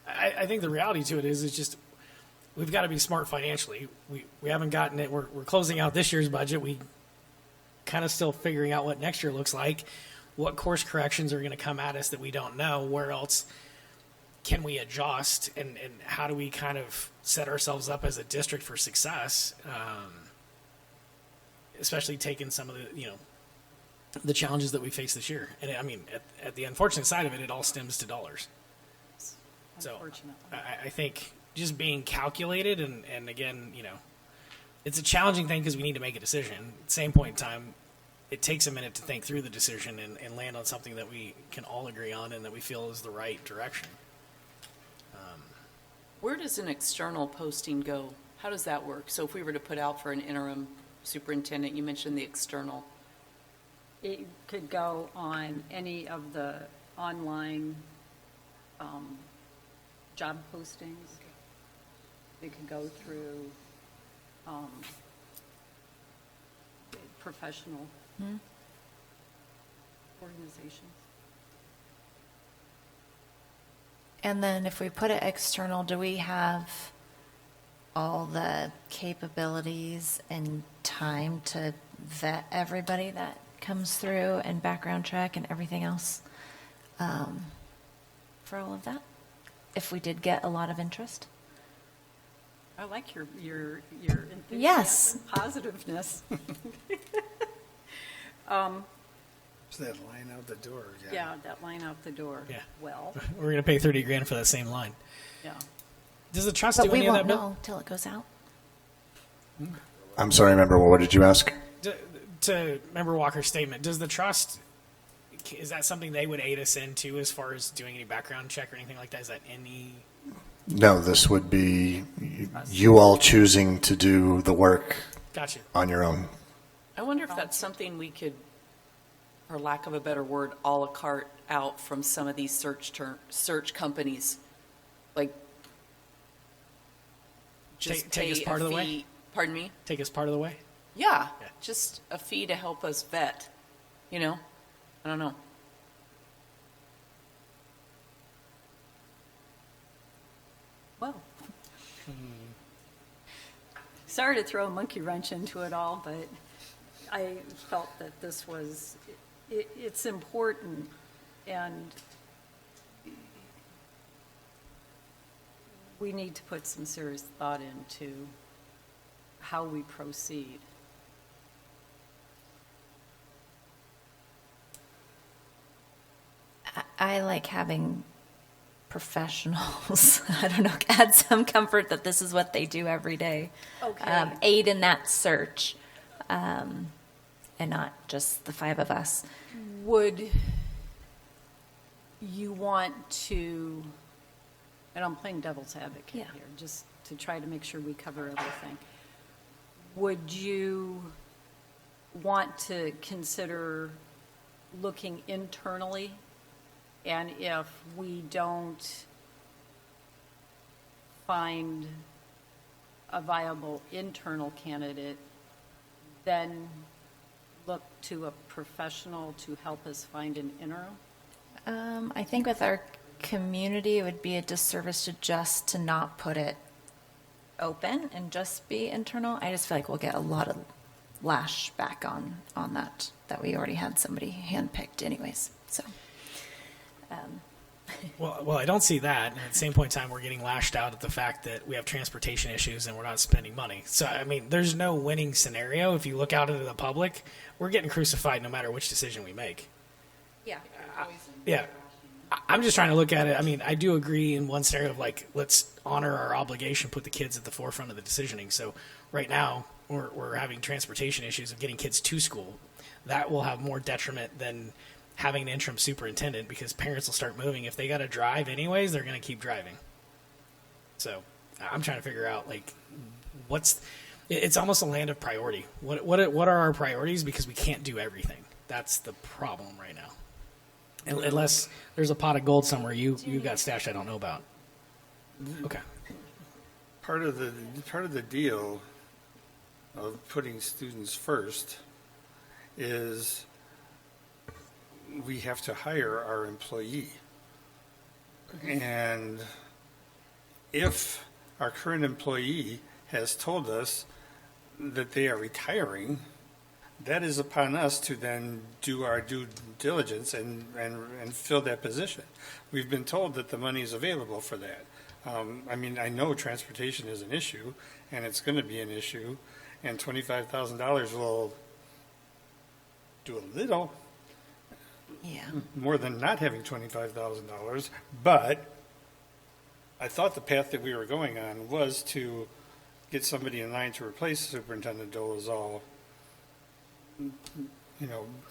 I think the reality to it is it's just we've got to be smart financially. We haven't gotten it. We're closing out this year's budget. We kind of still figuring out what next year looks like. what course corrections are going to come at us that we don't know? Where else can we adjust, and how do we kind of set ourselves up as a district for success? Especially taking some of the challenges that we face this year. And I mean, at the unfortunate side of it, it all stems to dollars. So Unfortunately. I think just being calculated, and again, it's a challenging thing because we need to make a decision. At the same point in time, it takes a minute to think through the decision and land on something that we can all agree on and that we feel is the right direction. Where does an external posting go? How does that work? So if we were to put out for an interim superintendent, you mentioned the external. It could go on any of the online job postings. It could go through professional organizations. And then if we put it external, do we have all the capabilities and time to vet everybody that comes through and background check and everything else for all of that? If we did get a lot of interest? I like your enthusiasm, Yes. positiveness. So that line out the door again. Yeah, that line out the door. Yeah. Well, We're going to pay $30,000 for that same line. yeah. Does the trust But do we any of won't that, Bill? know till it goes out. I'm sorry, member, what did you ask? To Member Walker's statement, does the trust, is that something they would aid us into as far as doing any background check or anything like that? Is that any? No, this would be you all choosing to do the work Gotcha. on your own. I wonder if that's something we could, for lack of a better word, a la carte out from some of these search companies, like just Take us pay part a of the way? fee. Pardon me? Take us part of the way? Yeah, Yeah. just a fee to help us vet. I don't know. Well, sorry to throw a monkey wrench into it all, but I felt that this was, it's important, and we need to put some serious thought into how we proceed. I like having professionals, I don't know, add some comfort that this is what they do every day. Okay. Aid in that search, and not just the five of us. Would you want to, and I'm playing devil's advocate Yeah. here, just to try to make sure we cover everything. Would you want to consider looking internally? And if we don't find a viable internal candidate, then look to a professional to help us find an interim? I think with our community, it would be a disservice to not put it open and just be internal. I just feel like we'll get a lot of lash back on that we already had somebody handpicked anyways, so. Well, I don't see that. And at the same point in time, we're getting lashed out at the fact that we have transportation issues and we're not spending money. So, I mean, there's no winning scenario. If you look out into the public, we're getting crucified no matter which decision we make. Yeah. Yeah. I'm just trying to look at it. I mean, I do agree in one scenario of like, let's honor our obligation, put the kids at the forefront of the decisioning. So right now, we're having transportation issues of getting kids to school. That will have more detriment than having an interim superintendent because parents will start moving. If they got to drive anyways, they're going to keep driving. So I'm trying to figure out like it's almost a land of priority. What are our priorities? Because we can't do everything. That's the problem right now. Unless there's a pot of gold somewhere you got stashed I don't know about. Okay. Part of the deal of putting students first is we have to hire our employee. And if our current employee has told us that they are retiring, that is upon us to then do our due diligence and fill that position. We've been told that the money is available for that. I mean, I know transportation is an issue, and it's going to be an issue, and $25,000 will do a little Yeah. more than not having $25,000, but I thought the path that we were going on was to get somebody in line to replace Superintendent Dolezal,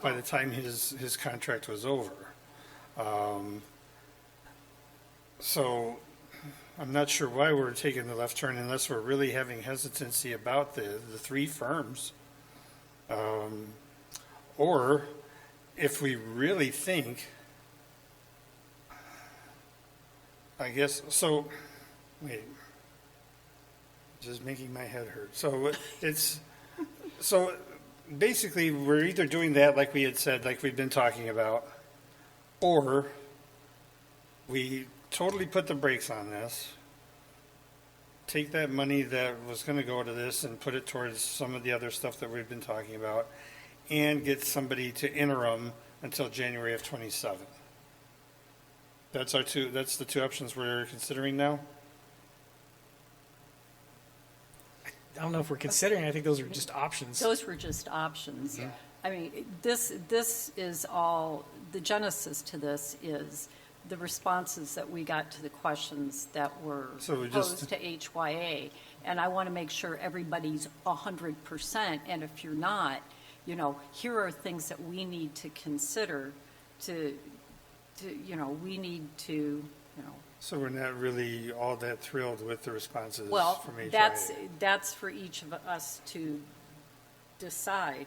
by the time his contract was over. So I'm not sure why we're taking the left turn unless we're really having hesitancy about the three firms. Or if we really think, I guess, so, wait, just making my head hurt. So so basically we're either doing that like we had said, like we've been talking about, or we totally put the brakes on this, take that money that was going to go to this and put it towards some of the other stuff that we've been talking about, and get somebody to interim until January of 27. That's the two options we're considering now. I don't know if we're considering. I think those are just options. Those were just options. I mean, this is all, the genesis to this is the responses that we got to the questions that were So we posed just- to HYA. And I want to make sure everybody's 100%, and if you're not, here are things that we need to consider we need to, So we're not really all that thrilled with the responses well, from HIA. that's for each of us to decide.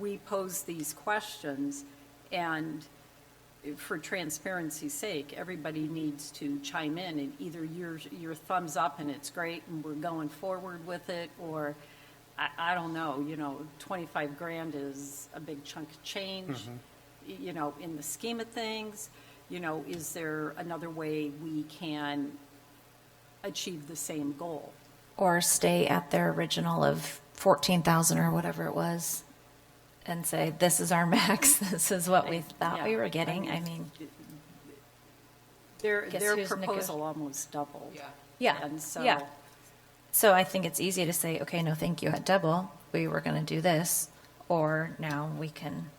We pose these questions, and for transparency's sake, everybody needs to chime in, and either your thumbs up and it's great and we're going forward with it, or I don't know, 25 grand is a big chunk of change, in the scheme of things. Is there another way we can achieve the same goal? Or stay at their original of 14,000 or whatever it was and say, this is our max, this is what we thought we were getting. I mean, Their Guess who's proposal almost doubled. yeah, And so. yeah. So I think it's easy to say, okay, no, thank you, at double, we were going to do this, or now we can.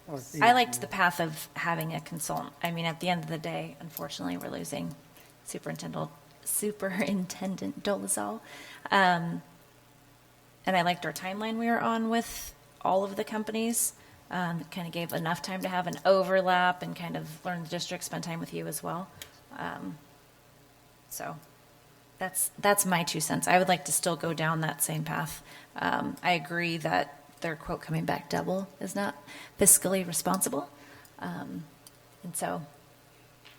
Well, I liked the path of having a consultant. I mean, at the end of the day, unfortunately, we're losing Superintendent Dolezal. And I liked our timeline we were on with all of the companies. It kind of gave enough time to have an overlap and kind of learn the district, spend time with you as well. So that's my 2 cents. I would like to still go down that same path. I agree that their quote coming back double is not fiscally responsible. And so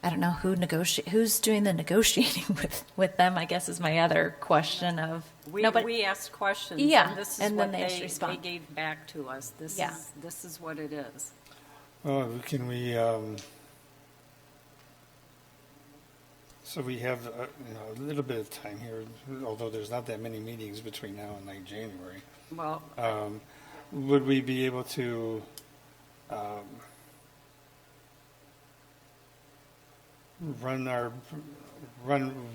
I don't know who's doing the negotiating with them, I guess, is my other question of. We asked questions. Yeah, And this is and what then they just they respond. gave back to us. This Yeah. is what it is. Well, can we, so we have, a little bit of time here, although there's not that many meetings between now and like January. Well, Would we be able to run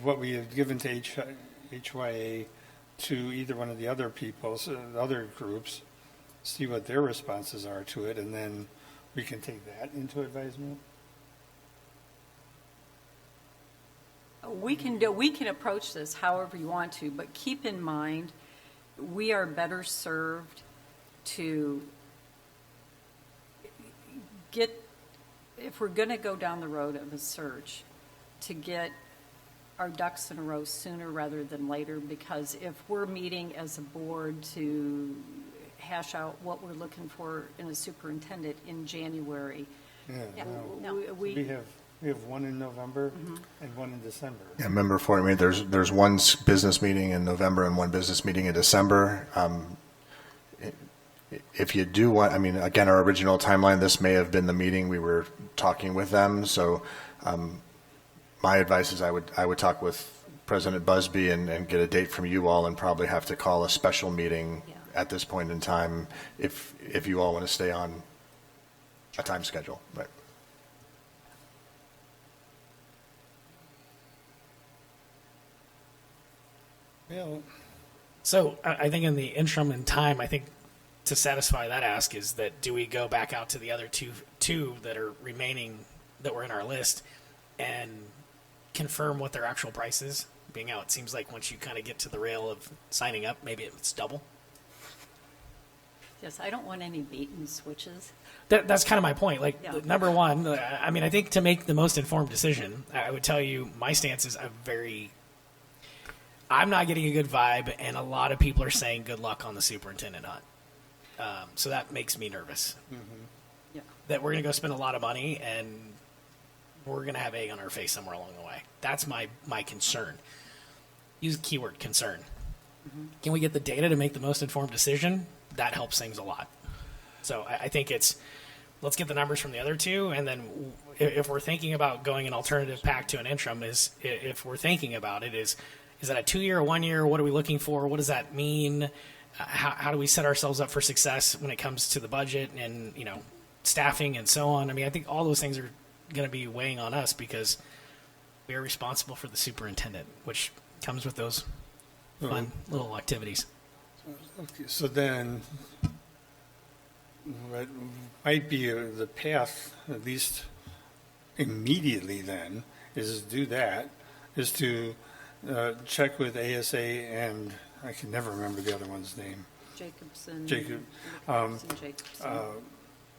what we have given to HYA to either one of the other other groups, see what their responses are to it, and then we can take that into advisement? we can approach this however you want to, but keep in mind, we are better served to get, if we're going to go down the road of a search, to get our ducks in a row sooner rather than later, because if we're meeting as a board to hash out what we're looking for in a superintendent in January, We have one in November and one in December. Yeah, member for, I mean, there's one business meeting in November and one business meeting in December. If you do want, I mean, again, our original timeline, this may have been the meeting we were talking with them. So my advice is I would talk with President Busby and get a date from you all, and probably have to call a special meeting at this point in time if you all want to stay on a time schedule. Right. Well, So I think in the interim in time, I think to satisfy that ask is that do we go back out to the other two that are remaining that were in our list and confirm what their actual price is? Being out, it seems like once you kind of get to the rail of signing up, maybe it's double. Yes, I don't want any bait and switches. That's kind of my point. Like, Yeah. number one, I mean, I think to make the most informed decision, I would tell you my stance is I'm not getting a good vibe, and a lot of people are saying good luck on the superintendent hunt. So that makes me nervous. Yeah. That we're going to go spend a lot of money, and we're going to have egg on our face somewhere along the way. That's my concern. Use the keyword concern. Can we get the data to make the most informed decision? That helps things a lot. So I think let's get the numbers from the other two, and then if we're thinking about going an alternative pack to an interim, if we're thinking about it, is that a 2-year or 1 year? What are we looking for? What does that mean? How do we set ourselves up for success when it comes to the budget and staffing and so on? I mean, I think all those things are going to be weighing on us because we are responsible for the superintendent, which comes with those fun little activities. okay, so then what might be the path, at least immediately then, is to check with ASA and I can never remember the other one's name. Jacobson. Jacobson.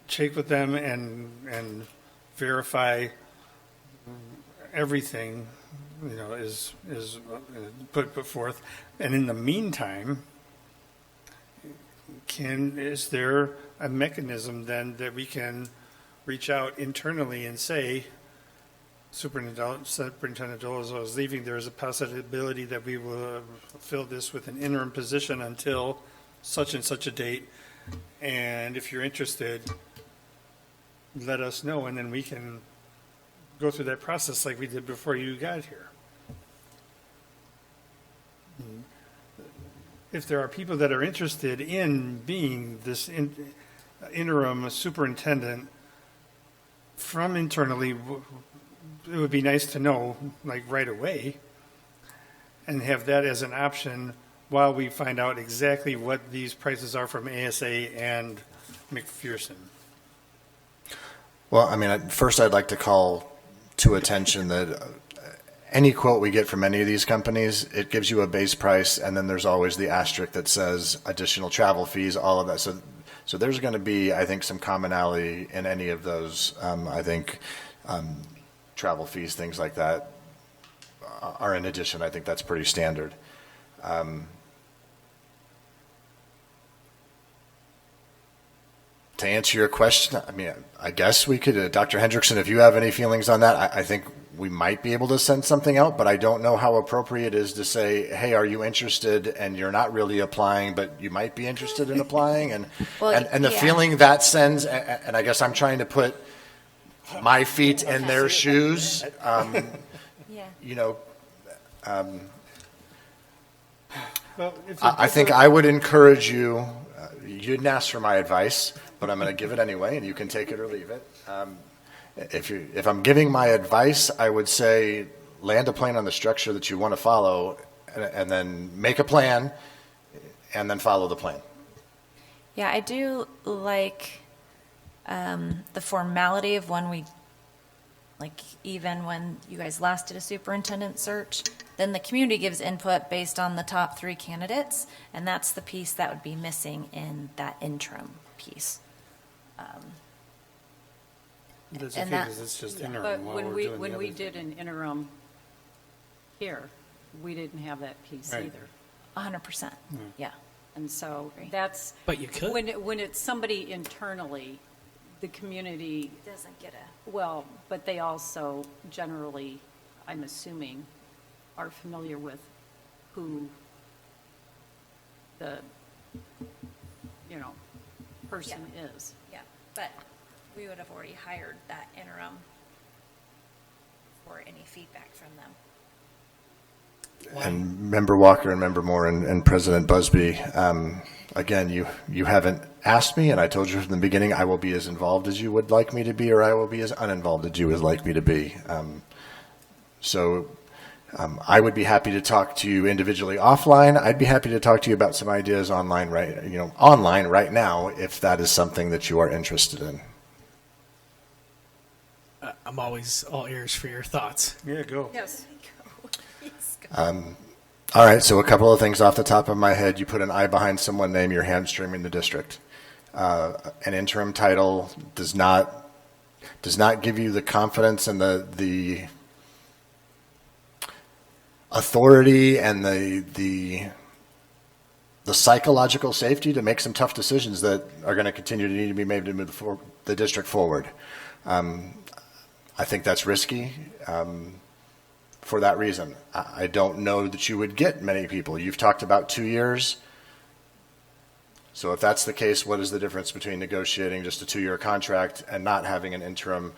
Check with them and verify everything, is put forth. And in the meantime, is there a mechanism then that we can reach out internally and say, Superintendent Dolozo is leaving, there is a possibility that we will fill this with an interim position until such and such a date. And if you're interested, let us know, and then we can go through that process like we did before you got here. If there are people that are interested in being this interim superintendent from internally, it would be nice to know, like, right away, and have that as an option while we find out exactly what these prices are from ASA and McPherson. Well, I mean, first I'd like to call to attention that any quote we get from any of these companies, it gives you a base price, and then there's always the asterisk that says additional travel fees, all of that. So there's going to be, I think, some commonality in any of those. I think travel fees, things like that, are in addition. I think that's pretty standard. To answer your question, I mean, I guess we could, Dr. Hendrickson, if you have any feelings on that, I think we might be able to send something out, but I don't know how appropriate it is to say, hey, are you interested? And you're not really applying, but you might be interested in applying. And, and the feeling that sends, and I guess I'm trying to put my feet in their shoes, Well, I think I would encourage you, you didn't ask for my advice, but I'm going to give it anyway, and you can take it or leave it. If I'm giving my advice, I would say land a plan on the structure that you want to follow, and then make a plan, and then follow the plan. Yeah, I do like the formality of when we, like, even when you guys last did a superintendent search, then the community gives input based on the top 3 candidates, and that's the piece that would be missing in that interim piece. That's and okay, that- 'cause it's just But interim while when we're we, doing the when we other did thing. an interim here, we didn't have that piece Right. either. 100%, yeah. And so Agree. that's. But you could. When it's somebody internally, the community, Doesn't get a, well, but they also generally, I'm assuming, are familiar with who the, person is. yeah, but we would have already hired that interim for any feedback from them. And Member Walker and Member Moore and President Busby, again, you haven't asked me, and I told you from the beginning I will be as involved as you would like me to be, or I will be as uninvolved as you would like me to be. I would be happy to talk to you individually offline. I'd be happy to talk to you about some ideas online right now, if that is something that you are interested in. I'm always all ears for your thoughts. Yeah, go. Yes. All right, so a couple of things off the top of my head. You put an I behind someone name, you're hamstringing the district. An interim title does not give you the confidence and the authority and the psychological safety to make some tough decisions that are going to continue to need to be made to move the district forward. I think that's risky. For that reason, I don't know that you would get many people. You've talked about 2 years. So if that's the case, what is the difference between negotiating just a 2-year contract and not having an interim?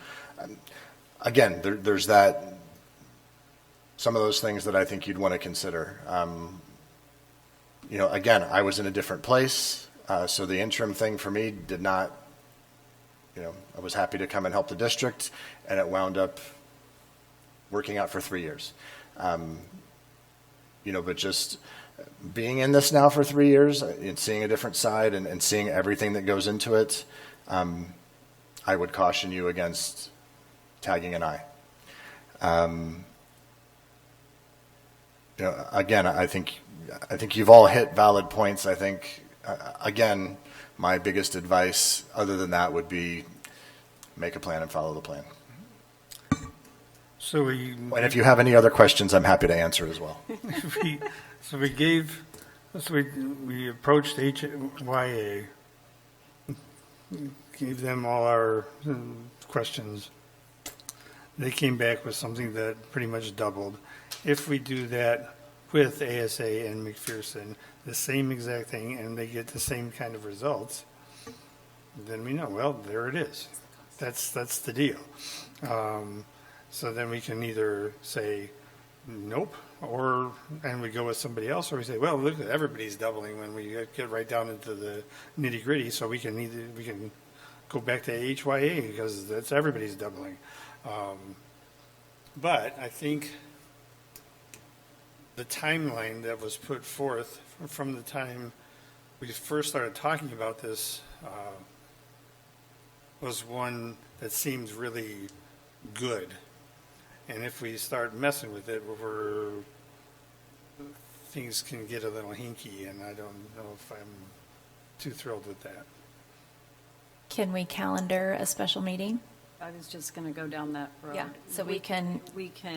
Again, there's some of those things that I think you'd want to consider. Again, I was in a different place, so the interim thing for me did not, I was happy to come and help the district, and it wound up working out for 3 years. But just being in this now for 3 years and seeing a different side and seeing everything that goes into it, I would caution you against tagging an eye. Again, I think you've all hit valid points. I think, again, my biggest advice other than that would be make a plan and follow the plan. So And if you have any other questions, I'm happy to answer as well. we approached HYA, gave them all our questions. They came back with something that pretty much doubled. If we do that with ASA and McPherson, the same exact thing, and they get the same kind of results, then we know, well, there it is. That's the deal. So then we can either say nope, and we go with somebody else, or we say, well, look, everybody's doubling when we get right down into the nitty gritty. So we can go back to HYA because that's everybody's doubling. But I think the timeline that was put forth from the time we first started talking about this was one that seems really good. And if we start messing with it, things can get a little hinky, and I don't know if I'm too thrilled with that. Can we calendar a special meeting? I was just going to go down that road. Yeah, so we can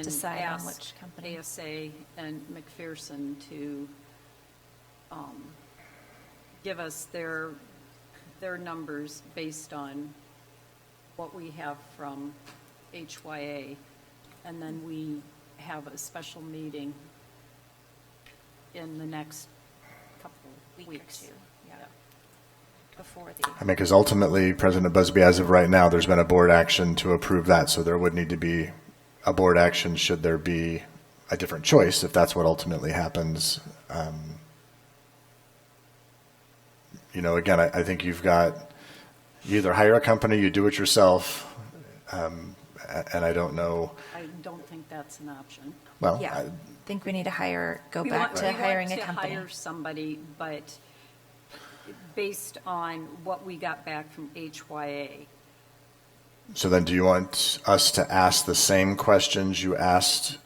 decide on ask which company. ASA and McPherson to give us their numbers based on what we have from HYA, and then we have a special meeting in the next couple weeks. Or two, yeah. Yeah. Before the. I mean, because ultimately, President Busby, as of right now, there's been a board action to approve that, so there would need to be a board action should there be a different choice, if that's what ultimately happens. Again, I think you either hire a company, you do it yourself, and I don't know. I don't think that's an option. Well, Yeah, I think we need to go We back want- to we hiring want a company. to hire somebody, but based on what we got back from HYA. So then do you want us to ask the same questions you asked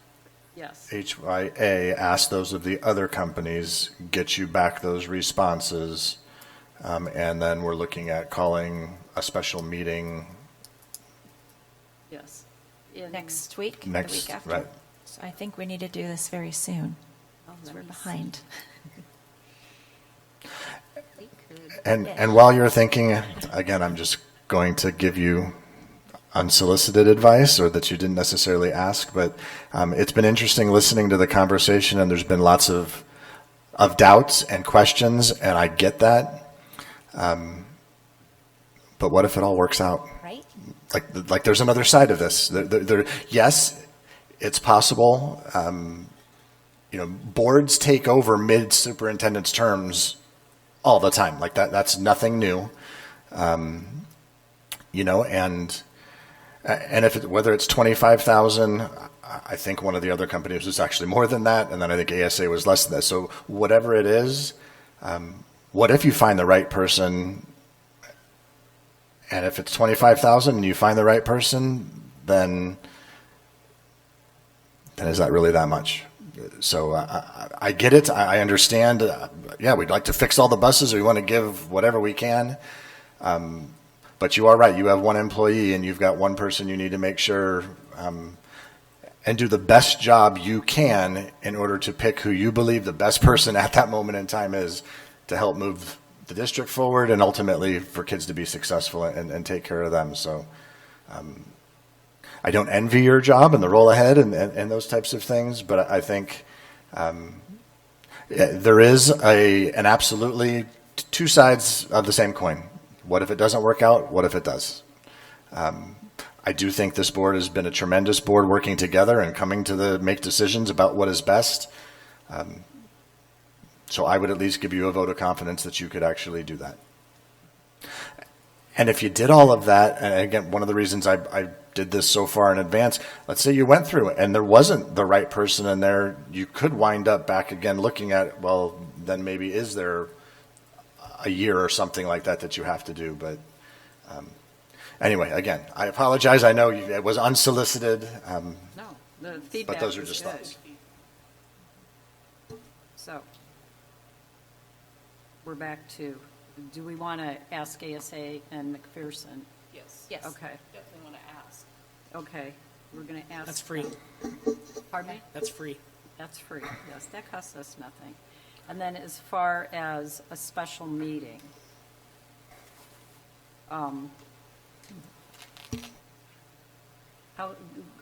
Yes. HYA, ask those of the other companies, get you back those responses, and then we're looking at calling a special meeting Yes. Next week, the next, week after. right? So I think we need to do this very soon, Oh, because let we're me behind. And while you're thinking, again, I'm just going to give you unsolicited advice or that you didn't necessarily ask, but it's been interesting listening to the conversation, and there's been lots of doubts and questions, and I get that. But what if it all works out? Right? Like there's another side of this. Yes, it's possible. boards take over mid-superintendent's terms all the time. Like that's nothing new. And if whether it's 25,000, I think one of the other companies was actually more than that, and then I think ASA was less than that. So whatever it is, what if you find the right person? And if it's 25,000 and you find the right person, then is that really that much? So I get it. I understand. Yeah, we'd like to fix all the buses, or we want to give whatever we can. But you are right. You have one employee, and you've got one person you need to make sure and do the best job you can in order to pick who you believe the best person at that moment in time is to help move the district forward and ultimately for kids to be successful and take care of them. So I don't envy your job and the role ahead and those types of things, but I think there is an absolutely two sides of the same coin. What if it doesn't work out? What if it does? I do think this board has been a tremendous board working together and coming to make decisions about what is best. So I would at least give you a vote of confidence that you could actually do that. And if you did all of that, and again, one of the reasons I did this so far in advance, let's say you went through it and there wasn't the right person in there, you could wind up back again looking at, well, then maybe is there a year or something like that you have to do. But anyway, again, I apologize. I know it was unsolicited. No, the feedback But those are was just good. thoughts. So we're back to, do we want to ask ASA and McPherson? Yes. Yes. Okay, Definitely want to ask. okay, we're going to ask. That's free. Pardon me? That's free. That's free, yes, that costs us nothing. And then as far as a special meeting,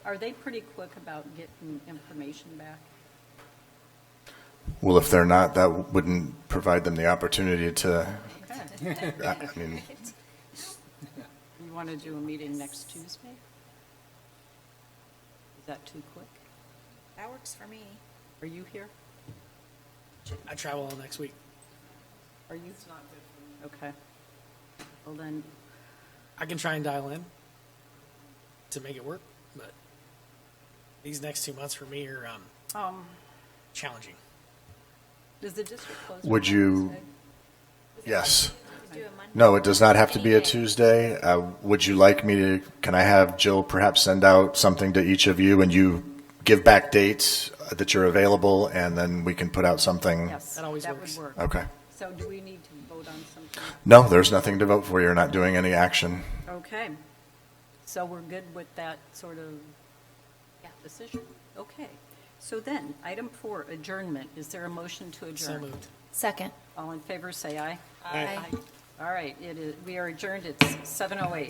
are they pretty quick about getting information back? Well, if they're not, that wouldn't provide them the opportunity to, Okay. I mean, You want to do a meeting next Tuesday? Is that too quick? That works for me. Are you here? I travel all next week. Are you? It's not good for me. Okay. Well, then, I can try and dial in to make it work, but these next 2 months for me are challenging. does the district close? Would on you- Wednesday? yes. Do a Monday. No, it does not have to be a Tuesday. Would you like me to, can I have Jill perhaps send out something to each of you and you give back dates that you're available and then we can put out something? Yes, That always that works. would work. Okay. So do we need to vote on something? No, there's nothing to vote for. You're not doing any action. Okay. So we're good with that sort of decision? Okay. So then, item 4, adjournment. Is there a motion to So adjourn? moved. Second. All in favor, say aye. Aye. All right, we are adjourned at 7:08.